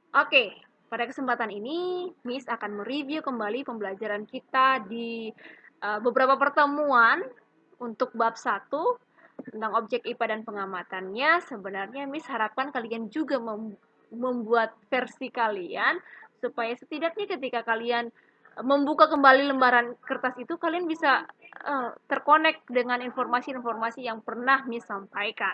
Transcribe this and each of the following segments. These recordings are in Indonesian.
Oke, pada kesempatan ini Miss akan mereview kembali pembelajaran kita di beberapa pertemuan untuk bab 1 tentang objek IPA dan pengamatannya. Sebenarnya Miss harapkan kalian juga membuat versi kalian supaya setidaknya ketika kalian membuka kembali lembaran kertas itu kalian bisa terkonek dengan informasi-informasi yang pernah Miss sampaikan.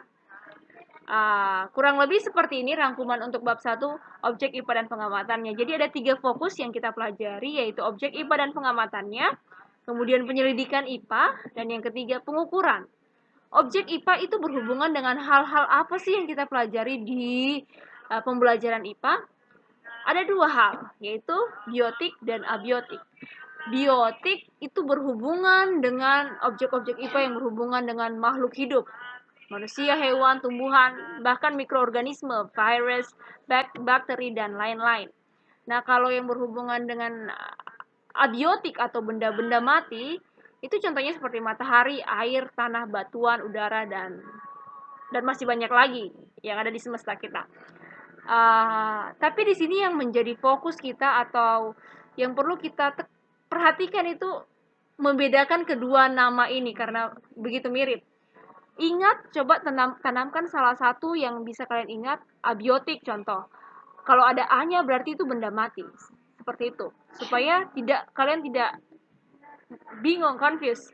Kurang lebih seperti ini rangkuman untuk bab 1 objek IPA dan pengamatannya. Jadi ada 3 fokus yang kita pelajari, yaitu objek IPA dan pengamatannya, kemudian penyelidikan IPA, dan yang ketiga pengukuran. Objek IPA itu berhubungan dengan hal-hal apa sih yang kita pelajari di pembelajaran IPA? Ada 2 hal, yaitu biotik dan abiotik. Biotik itu berhubungan dengan objek-objek IPA yang berhubungan dengan makhluk hidup, manusia, hewan, tumbuhan, bahkan mikroorganisme, virus, bakteri, dan lain-lain. Nah, kalau yang berhubungan dengan abiotik atau benda-benda mati, itu contohnya seperti matahari, air, tanah, batuan, udara, dan masih banyak lagi yang ada di semesta kita. Tapi di sini yang menjadi fokus kita atau yang perlu kita perhatikan itu membedakan kedua nama ini karena begitu mirip. Ingat, coba tanamkan salah satu yang bisa kalian ingat, abiotik contoh. Kalau ada A-nya berarti itu benda mati. Seperti itu. Supaya kalian tidak bingung, confused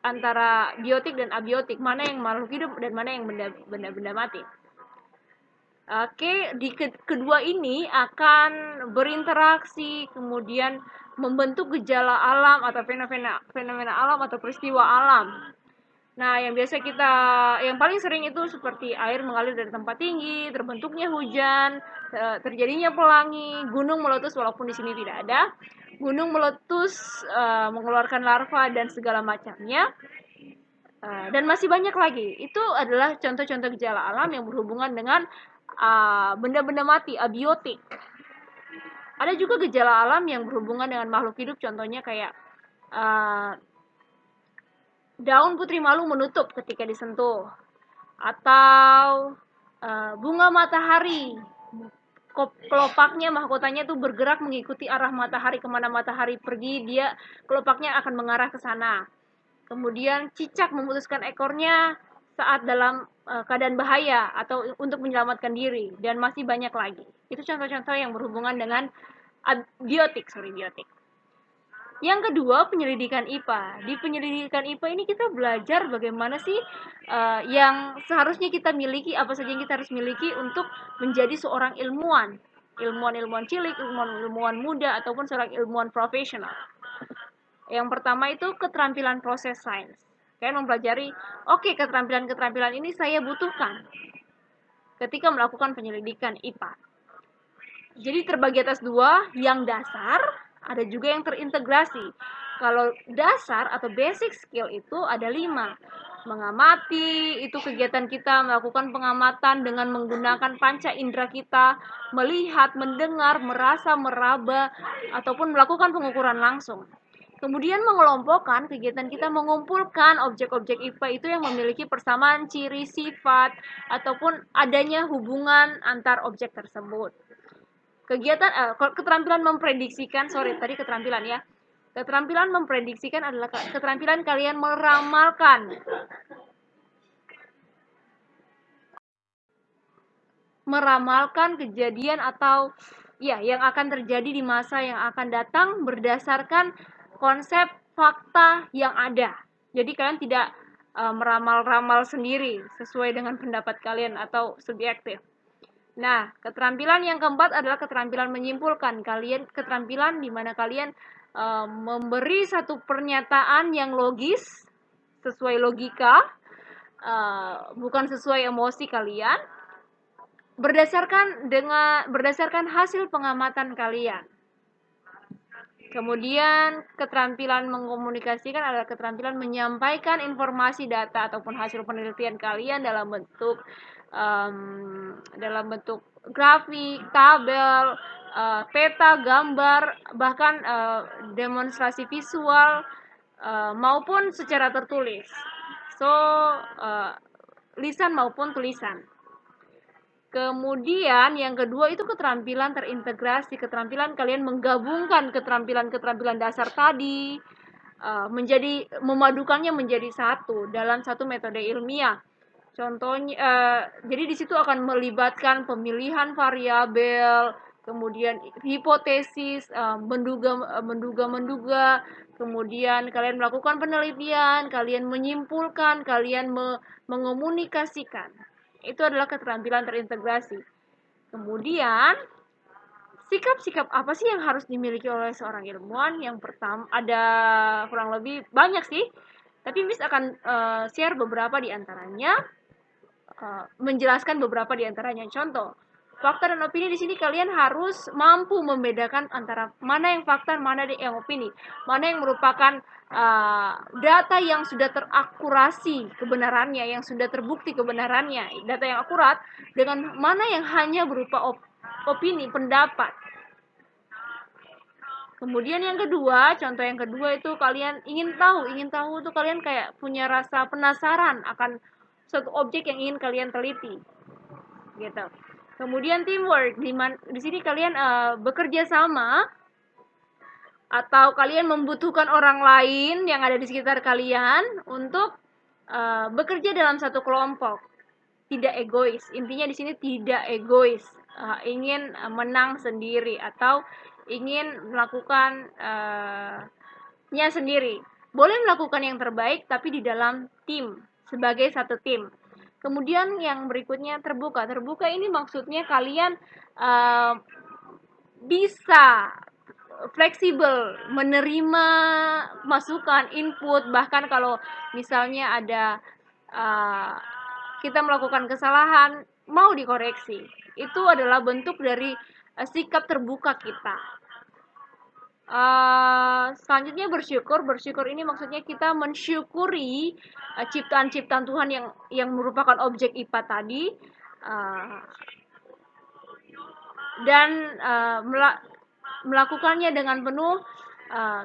antara biotik dan abiotik, mana yang makhluk hidup dan mana yang benda-benda mati. Oke, di kedua ini akan berinteraksi, kemudian membentuk gejala alam atau fenomena alam atau peristiwa alam. Nah, yang paling sering itu seperti air mengalir dari tempat tinggi, terbentuknya hujan, terjadinya pelangi, gunung meletus walaupun di sini tidak ada, gunung meletus, mengeluarkan larva dan segala macamnya, dan masih banyak lagi. Itu adalah contoh-contoh gejala alam yang berhubungan dengan benda-benda mati, abiotik. Ada juga gejala alam yang berhubungan dengan makhluk hidup, contohnya kayak daun putri malu menutup ketika disentuh, atau bunga matahari, kelopaknya mahkotanya itu bergerak mengikuti arah matahari, kemana matahari pergi dia kelopaknya akan mengarah ke sana. Kemudian cicak memutuskan ekornya saat dalam keadaan bahaya atau untuk menyelamatkan diri, dan masih banyak lagi. Itu contoh-contoh yang berhubungan dengan biotik. Yang kedua, penyelidikan IPA. Di penyelidikan IPA ini kita belajar bagaimana sih yang seharusnya kita miliki, apa saja yang kita harus miliki untuk menjadi seorang ilmuwan. Ilmuwan-ilmuwan cilik, ilmuwan muda, ataupun seorang ilmuwan profesional. Yang pertama itu keterampilan proses sains. Kalian mempelajari, oke, keterampilan-keterampilan ini saya butuhkan ketika melakukan penyelidikan IPA. Jadi terbagi atas 2, yang dasar, ada juga yang terintegrasi. Kalau dasar atau basic skill itu ada 5. Mengamati, itu kegiatan kita melakukan pengamatan dengan menggunakan panca indera kita, melihat, mendengar, merasa, meraba, ataupun melakukan pengukuran langsung. Kemudian mengelompokkan, kegiatan kita mengumpulkan objek-objek IPA itu yang memiliki persamaan ciri, sifat, ataupun adanya hubungan antar objek tersebut. Keterampilan memprediksikan, tadi keterampilan ya. Keterampilan memprediksikan adalah keterampilan kalian meramalkan kejadian atau ya yang akan terjadi di masa yang akan datang berdasarkan konsep fakta yang ada. Jadi kalian tidak meramal-ramal sendiri sesuai dengan pendapat kalian atau subjektif. Nah, keterampilan yang keempat adalah keterampilan menyimpulkan. Keterampilan di mana kalian memberi satu pernyataan yang logis, sesuai logika, bukan sesuai emosi kalian, berdasarkan hasil pengamatan kalian. Kemudian keterampilan mengkomunikasikan adalah keterampilan menyampaikan informasi, data ataupun hasil penelitian kalian dalam bentuk grafik, tabel, peta, gambar, bahkan demonstrasi visual maupun secara tertulis. Lisan maupun tulisan. Kemudian yang kedua itu keterampilan terintegrasi, keterampilan kalian menggabungkan keterampilan-keterampilan dasar tadi, memadukannya menjadi satu dalam satu metode ilmiah. Contohnya, jadi di situ akan melibatkan pemilihan variabel, kemudian hipotesis, menduga-menduga, kemudian kalian melakukan penelitian, kalian menyimpulkan, kalian mengomunikasikan. Itu adalah keterampilan terintegrasi. Kemudian, sikap-sikap apa sih yang harus dimiliki oleh seorang ilmuwan? Yang pertama, ada kurang lebih banyak sih, tapi Miss akan share beberapa di antaranya, menjelaskan beberapa di antaranya. Contoh, fakta dan opini di sini kalian harus mampu membedakan antara mana yang fakta, mana yang opini, mana yang merupakan data yang sudah terakurasi kebenarannya, yang sudah terbukti kebenarannya, data yang akurat, dengan mana yang hanya berupa opini, pendapat. Kemudian yang kedua, contoh yang kedua itu kalian ingin tahu itu kalian kayak punya rasa penasaran akan suatu objek yang ingin kalian teliti, gitu. Kemudian teamwork, di sini kalian bekerja sama atau kalian membutuhkan orang lain yang ada di sekitar kalian untuk bekerja dalam satu kelompok. Tidak egois. Intinya di sini tidak egois. Ingin menang sendiri atau ingin melakukan nya sendiri. Boleh melakukan yang terbaik tapi di dalam tim, sebagai satu tim. Kemudian yang berikutnya terbuka. Terbuka ini maksudnya kalian bisa fleksibel menerima masukan, input, bahkan kalau misalnya ada kita melakukan kesalahan, mau dikoreksi. Itu adalah bentuk dari sikap terbuka kita. Selanjutnya bersyukur. Bersyukur ini maksudnya kita mensyukuri ciptaan-ciptaan Tuhan yang merupakan objek IPA tadi, dan melakukannya dengan penuh.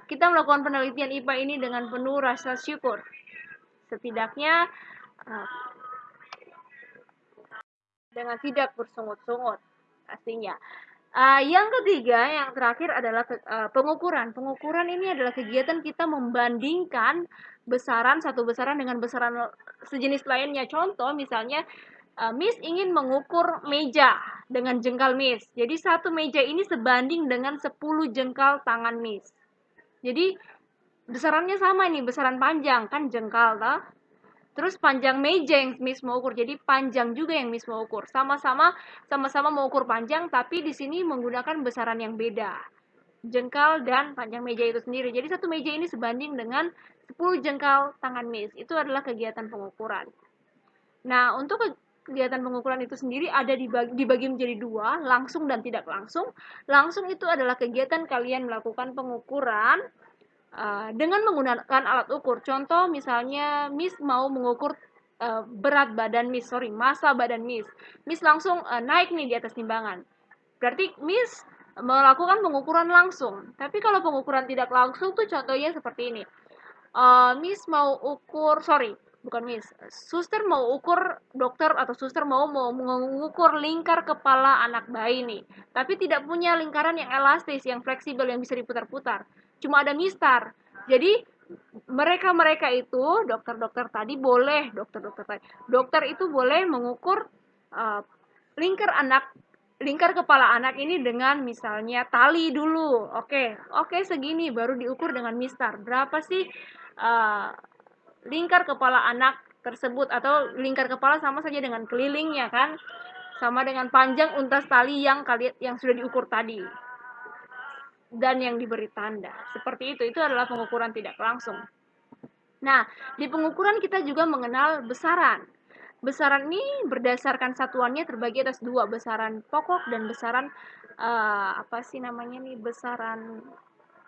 Kita melakukan penelitian IPA ini dengan penuh rasa syukur. Setidaknya dengan tidak bersungut-sungut pastinya. Yang ketiga, yang terakhir adalah pengukuran. Pengukuran ini adalah kegiatan kita membandingkan satu besaran dengan besaran sejenis lainnya. Contoh misalnya, Miss ingin mengukur meja dengan jengkal Miss. Jadi satu meja ini sebanding dengan 10 jengkal tangan Miss. Jadi besarannya sama nih, besaran panjang kan jengkal toh. Terus panjang meja yang Miss mau ukur, jadi panjang juga yang Miss mau ukur. Sama-sama mau ukur panjang, tapi di sini menggunakan besaran yang beda. Jengkal dan panjang meja itu sendiri. Jadi satu meja ini sebanding dengan 10 jengkal tangan Miss. Itu adalah kegiatan pengukuran. Nah, untuk kegiatan pengukuran itu sendiri ada dibagi menjadi dua, langsung dan tidak langsung. Langsung itu adalah kegiatan kalian melakukan pengukuran dengan menggunakan alat ukur. Contoh misalnya Miss mau mengukur massa badan Miss. Miss langsung naik nih di atas timbangan. Berarti Miss melakukan pengukuran langsung. Tapi kalau pengukuran tidak langsung tuh contohnya seperti ini. Miss mau ukur, suster mau ukur, dokter atau suster mau mengukur lingkar kepala anak bayi nih. Tapi tidak punya lingkaran yang elastis, yang fleksibel, yang bisa diputar-putar. Cuma ada mistar. Jadi mereka itu dokter itu boleh mengukur lingkar kepala anak ini dengan misalnya tali dulu. Oke, segini baru diukur dengan mistar. Berapa sih lingkar kepala anak tersebut, atau lingkar kepala sama saja dengan kelilingnya kan, sama dengan panjang untas tali yang sudah diukur tadi dan yang diberi tanda. Seperti itu adalah pengukuran tidak langsung. Nah, di pengukuran kita juga mengenal besaran. Besaran ini berdasarkan satuannya terbagi atas dua, besaran pokok dan besaran besaran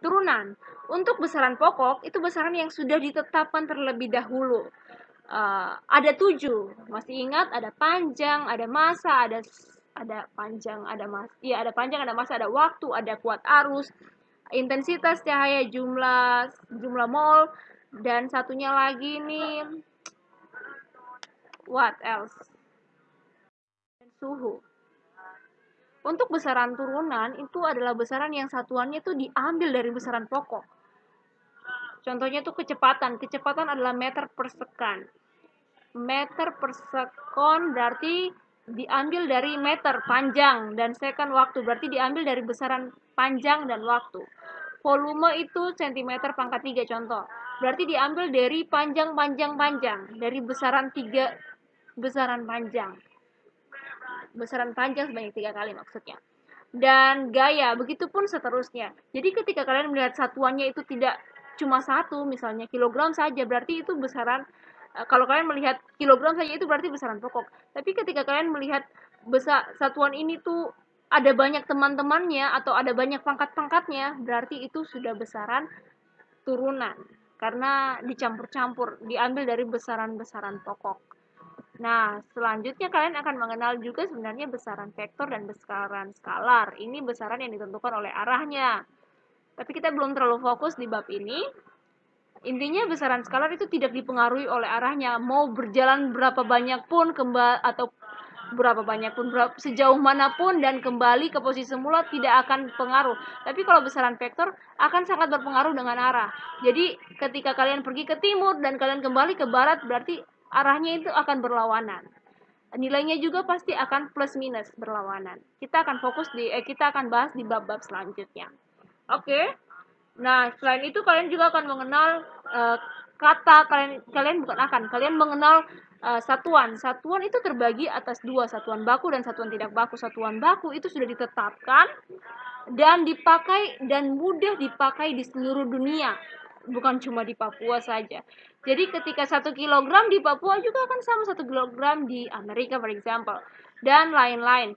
turunan. Untuk besaran pokok, itu besaran yang sudah ditetapkan terlebih dahulu. Ada 7, masih ingat? Ada panjang, ada massa, ada panjang, ada massa, ada waktu, ada kuat arus, intensitas cahaya, jumlah mol, dan satunya lagi nih, what else? Dan suhu. Untuk besaran turunan itu adalah besaran yang satuannya itu diambil dari besaran pokok. Contohnya itu kecepatan. Kecepatan adalah meter per second. Meter per second berarti diambil dari meter panjang dan second waktu, berarti diambil dari besaran panjang dan waktu. Volume itu centimeter pangkat 3 contoh. Berarti diambil dari panjang dari besaran 3 besaran panjang. Besaran panjang sebanyak 3 kali maksudnya. Dan gaya, begitupun seterusnya. Jadi ketika kalian melihat satuannya itu tidak cuma satu, misalnya kilogram saja, berarti itu besaran, kalau kalian melihat kilogram saja itu berarti besaran pokok. Tapi ketika kalian melihat satuan ini tuh ada banyak teman-temannya atau ada banyak pangkat-pangkatnya, berarti itu sudah besaran turunan. Karena dicampur-campur, diambil dari besaran-besaran pokok. Nah, selanjutnya kalian akan mengenal juga sebenarnya besaran vektor dan besaran skalar. Ini besaran yang ditentukan oleh arahnya. Tapi kita belum terlalu fokus di bab ini. Intinya besaran skalar itu tidak dipengaruhi oleh arahnya. Mau berjalan berapa banyak pun atau sejauh manapun dan kembali ke posisi semula tidak akan pengaruh. Tapi kalau besaran vektor akan sangat berpengaruh dengan arah. Jadi ketika kalian pergi ke timur dan kalian kembali ke barat, berarti arahnya itu akan berlawanan. Nilainya juga pasti akan plus minus berlawanan. Kita akan bahas di bab-bab selanjutnya. Oke. Nah, selain itu kalian juga akan mengenal kata, kalian mengenal satuan. Satuan itu terbagi atas dua, satuan baku dan satuan tidak baku. Satuan baku itu sudah ditetapkan dan dipakai dan mudah dipakai di seluruh dunia, bukan cuma di Papua saja. Jadi ketika 1 kilogram di Papua juga akan sama 1 kilogram di Amerika, for example, dan lain-lain.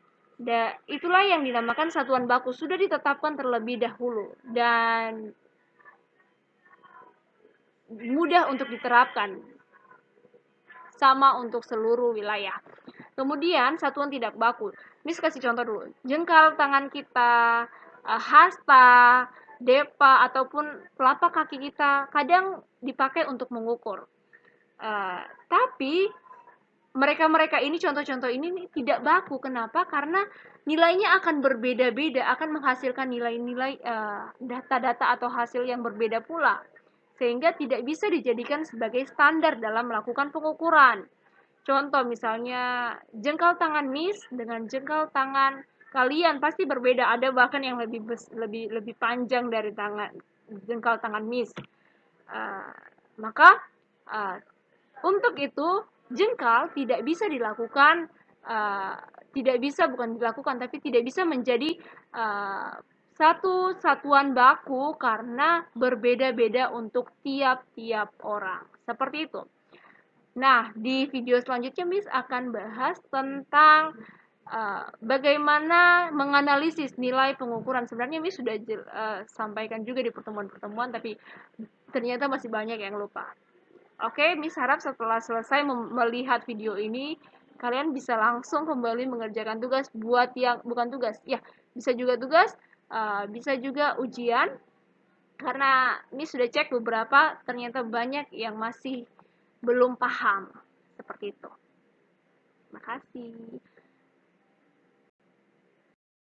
Itulah yang dinamakan satuan baku, sudah ditetapkan terlebih dahulu dan mudah untuk diterapkan, sama untuk seluruh wilayah. Kemudian satuan tidak baku. Miss kasih contoh dulu. Jengkal tangan kita, hasta, depa ataupun telapak kaki kita kadang dipakai untuk mengukur. Tapi mereka ini contoh-contoh ini tidak baku. Kenapa? Karena nilainya akan berbeda-beda, akan menghasilkan nilai-nilai data-data atau hasil yang berbeda pula. Sehingga tidak bisa dijadikan sebagai standar dalam melakukan pengukuran. Contoh misalnya jengkal tangan Miss dengan jengkal tangan kalian pasti berbeda. Ada bahkan yang lebih panjang dari jengkal tangan Miss. Maka untuk itu jengkal tidak bisa dilakukan, tapi tidak bisa menjadi satu satuan baku karena berbeda-beda untuk tiap-tiap orang. Seperti itu. Nah, di video selanjutnya Miss akan bahas tentang bagaimana menganalisis nilai pengukuran. Sebenarnya Miss sudah sampaikan juga di pertemuan-pertemuan, tapi ternyata masih banyak yang lupa. Oke, Miss harap setelah selesai melihat video ini, kalian bisa langsung kembali mengerjakan tugas bisa juga tugas, bisa juga ujian, karena Miss sudah cek beberapa, ternyata banyak yang masih belum paham. Seperti itu. Makasih.